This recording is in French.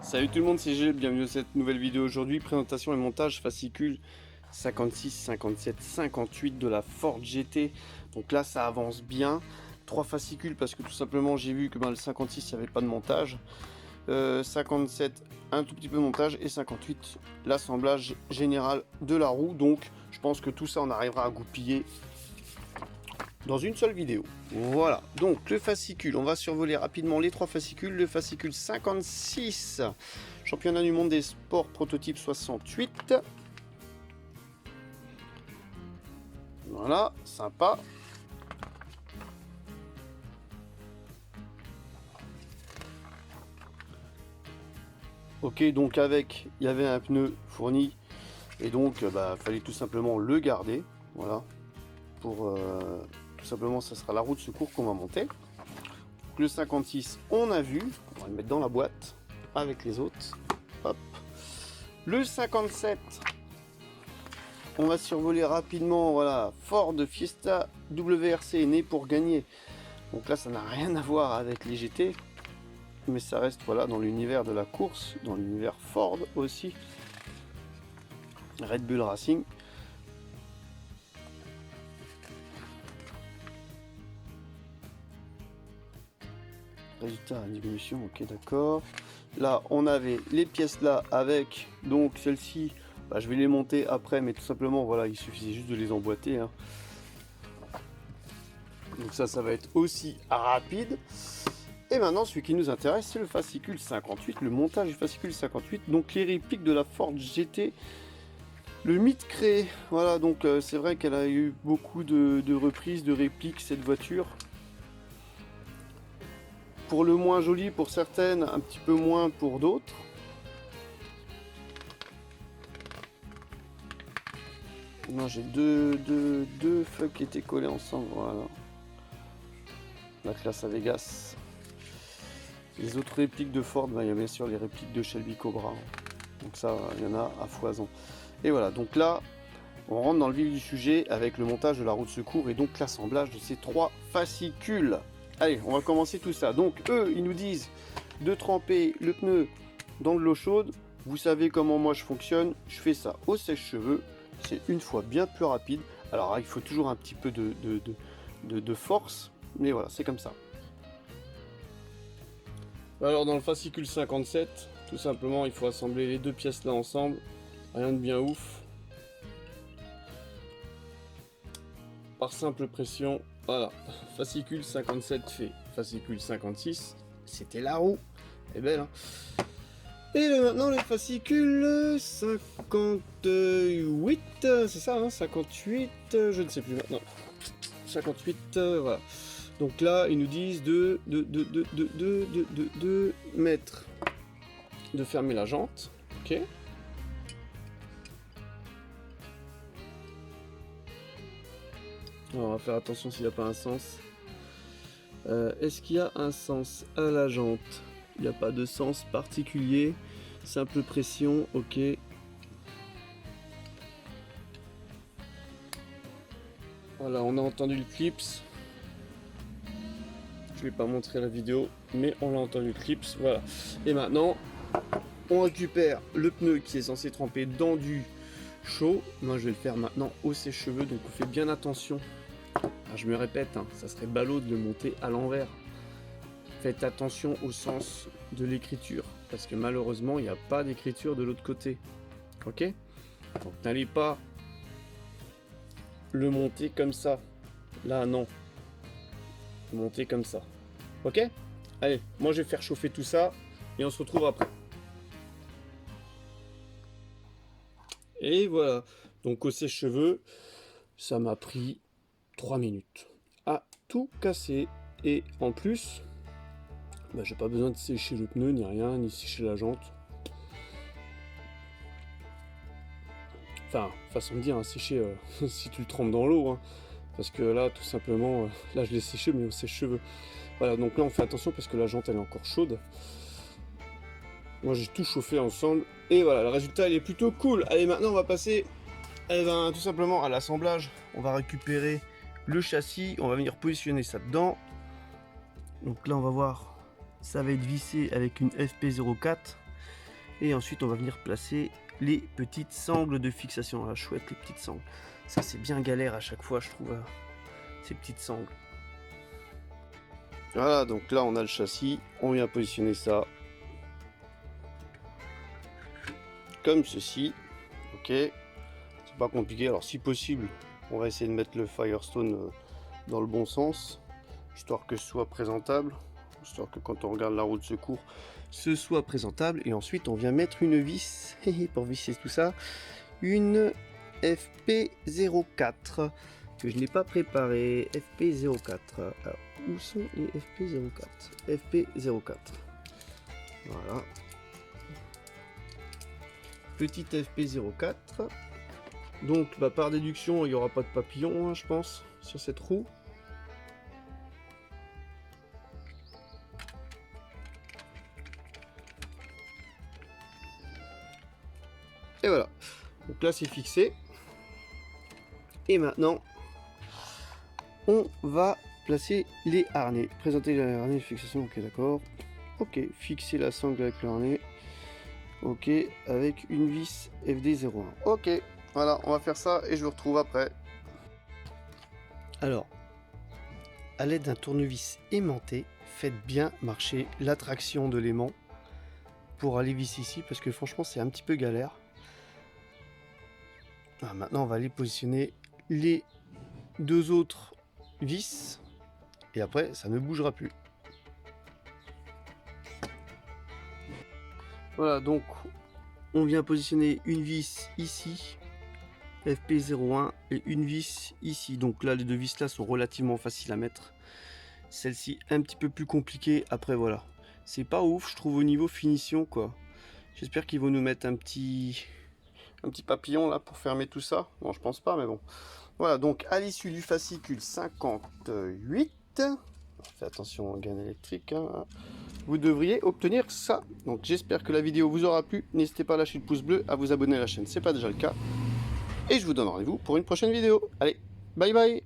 Salut tout le monde, c'est Gilles, bienvenue dans cette nouvelle vidéo aujourd'hui. Présentation et montage fascicule 56, 57, 58 de la Ford GT. Donc là ça avance bien. 3 fascicules parce que tout simplement j'ai vu que le 56 il n'y avait pas de montage. 57 un tout petit peu de montage et 58 l'assemblage général de la roue. Donc je pense que tout ça on arrivera à goupiller dans une seule vidéo. Voilà, donc le fascicule, on va survoler rapidement les 3 fascicules. Le fascicule 56, championnat du monde des sports prototype 68. Voilà, sympa. Ok, donc avec, il y avait un pneu fourni et donc fallait tout simplement le garder. Voilà, pour tout simplement ça sera la roue de secours qu'on va monter. Donc, le 56 on a vu, on va le mettre dans la boîte avec les autres. Hop. Le 57 on va survoler rapidement. Voilà, Ford Fiesta WRC né pour gagner. Donc là ça n'a rien à voir avec les GT, mais ça reste voilà dans l'univers de la course, dans l'univers Ford aussi. Red Bull Racing. Résultat diminution, ok d'accord. Là on avait les pièces là avec, donc celle-ci je vais les monter après, mais tout simplement voilà il suffisait juste de les emboîter hein. Donc ça va être aussi rapide. Et maintenant celui qui nous intéresse c'est le fascicule 58, le montage du fascicule 58, donc les répliques de la Ford GT. Le mythe créé, voilà, donc c'est vrai qu'elle a eu beaucoup de reprises, de répliques cette voiture. Pour le moins joli pour certaines, un petit peu moins pour d'autres. Moi j'ai deux feuilles qui étaient collées ensemble, voilà. La classe à Vegas. Les autres répliques de Ford, il y a bien sûr les répliques de Shelby Cobra. Donc ça, il y en a à foison. Et voilà, donc là, on rentre dans le vif du sujet avec le montage de la roue de secours et donc l'assemblage de ces 3 fascicules. Allez, on va commencer tout ça. Donc eux, ils nous disent de tremper le pneu dans de l'eau chaude. Vous savez comment moi je fonctionne. Je fais ça au sèche-cheveux. C'est une fois bien plus rapide. Alors il faut toujours un petit peu de force. Mais voilà, c'est comme ça. Alors dans le fascicule 57, tout simplement, il faut assembler les 2 pièces là ensemble. Rien de bien ouf. Par simple pression, voilà, fascicule 57 fait fascicule 56, c'était la roue, elle est belle hein. Et maintenant le fascicule 58, c'est ça hein, 58, je ne sais plus maintenant, 58, voilà. Donc là ils nous disent de mettre, de fermer la jante, ok. Alors, on va faire attention s'il n'y a pas un sens. Est-ce qu'il y a un sens à la jante? Il n'y a pas de sens particulier. Simple pression, ok. Voilà, on a entendu le clips. Je ne vais pas montrer la vidéo, mais on a entendu le clips. Voilà. Et maintenant, on récupère le pneu qui est censé tremper dans du chaud. Moi, je vais le faire maintenant au sèche-cheveux, donc on fait bien attention. Je me répète, hein, ça serait ballot de le monter à l'envers. Faites attention au sens de l'écriture, parce que malheureusement, il n'y a pas d'écriture de l'autre côté. Ok? Donc n'allez pas le monter comme ça. Là, non. Monter comme ça. Ok? Allez, moi je vais faire chauffer tout ça, et on se retrouve après. Et voilà. Donc au sèche-cheveux, ça m'a pris 3 minutes à tout casser. Et en plus, j'ai pas besoin de sécher le pneu ni rien, ni sécher la jante. Enfin, façon de dire, hein, sécher si tu le trempes dans l'eau. Hein, parce que là, tout simplement, là je l'ai séché, mais au sèche-cheveux. Voilà, donc là on fait attention parce que la jante elle est encore chaude. Moi j'ai tout chauffé ensemble. Et voilà, le résultat il est plutôt cool. Allez, maintenant on va passer tout simplement à l'assemblage. On va récupérer le châssis, on va venir positionner ça dedans. Donc là on va voir, ça va être vissé avec une FP04. Et ensuite on va venir placer les petites sangles de fixation. Ah, chouette les petites sangles. Ça c'est bien galère à chaque fois je trouve, ces petites sangles. Voilà, donc là on a le châssis, on vient positionner ça comme ceci. Ok, c'est pas compliqué. Alors si possible on va essayer de mettre le Firestone dans le bon sens, histoire que ce soit présentable, histoire que quand on regarde la roue de secours ce soit présentable. Et ensuite on vient mettre une vis pour visser tout ça, une FP04 que je n'ai pas préparé. FP04, alors où sont les FP04? FP04, voilà, petite FP04. Donc bah, par déduction il n'y aura pas de papillon, hein, je pense, sur cette roue. Et voilà, donc là c'est fixé. Et maintenant on va placer les harnais, présenter les harnais de fixation. Ok, d'accord, ok, fixer la sangle avec le harnais, ok, avec une vis FD01. Ok, voilà, on va faire ça et je vous retrouve après. Alors, à l'aide d'un tournevis aimanté, faites bien marcher la traction de l'aimant pour aller visser ici, parce que franchement c'est un petit peu galère. Ah, maintenant on va aller positionner les deux autres vis et après ça ne bougera plus. Voilà, donc on vient positionner une vis ici, FP01, et une vis ici. Donc là les deux vis là sont relativement faciles à mettre, celle-ci un petit peu plus compliquée. Après voilà, c'est pas ouf je trouve au niveau finition quoi. J'espère qu'ils vont nous mettre un petit papillon là pour fermer tout ça. Bon, je pense pas, mais bon. Voilà, donc à l'issue du fascicule 58, faites attention au gain électrique, hein, vous devriez obtenir ça. Donc j'espère que la vidéo vous aura plu. N'hésitez pas à lâcher le pouce bleu, à vous abonner à la chaîne, c'est pas déjà le cas. Et je vous donne rendez-vous pour une prochaine vidéo. Allez, bye bye.